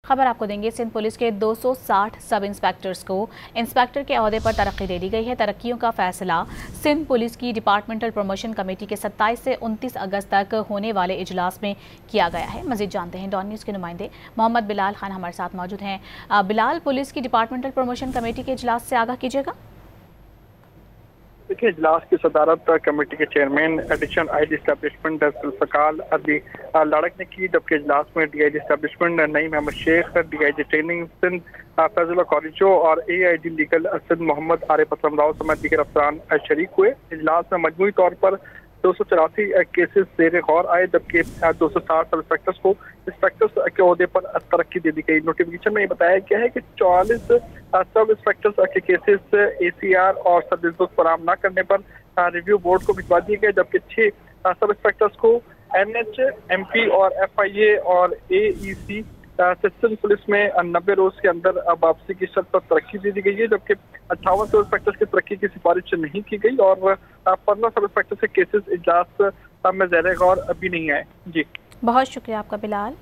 खबर आपको देंगे। सिंध पुलिस के 260 सब इंस्पेक्टर्स को इंस्पेक्टर के ओहदे पर तरक्की दे दी गई है। तरक्कियों का फैसला सिंध पुलिस की डिपार्टमेंटल प्रमोशन कमेटी के 27 से 29 अगस्त तक होने वाले इजलास में किया गया है। मजीद जानते हैं डॉन न्यूज़ के नुमाइंदे मोहम्मद बिलाल खान हमारे साथ मौजूद हैं। बिलाल, पुलिस की डिपार्टमेंटल प्रमोशन कमेटी के इजलास से आगाह कीजिएगा। देखिए, इजलास की सदारत कमेटी के chairman addition IG establishment Zulfiqar Ali Larak ने की, जबकि इजलास में DIG establishment Naeem Ahmed Sheikh, DIG training Sindh Faizullah Korejo और एआईजी लीगल सिंध मोहम्मद आरिफ असलम राव समेत दीगर अफसरान शरीक हुए। इजलास में मजमूई तौर पर 284 केसेस जेर गौर आए, जबकि 260 सब इंस्पेक्टर्स को इंस्पेक्टर्स के ओहदे पर तरक्की दे दी गई। नोटिफिकेशन में ये बताया गया है कि 44 सब इंस्पेक्टर्स के केसेस एसीआर और सब रिजल्ट फराहम न करने पर रिव्यू बोर्ड को भिजवा दिए गए, जबकि 6 सब इंस्पेक्टर्स को एनएच, एमपी और एफआईए और एईसी सिस्टम पुलिस में 90 रोज के अंदर वापसी की शर्त पर तरक्की दे दी गई है, जबकि 58 सब इंस्पेक्टर्स की तरक्की की सिफारिश नहीं की गई और 15 सब इंस्पेक्टर्स के केसेस इजलास में ज़ेर गौर अभी नहीं आए। जी, बहुत शुक्रिया आपका बिलाल।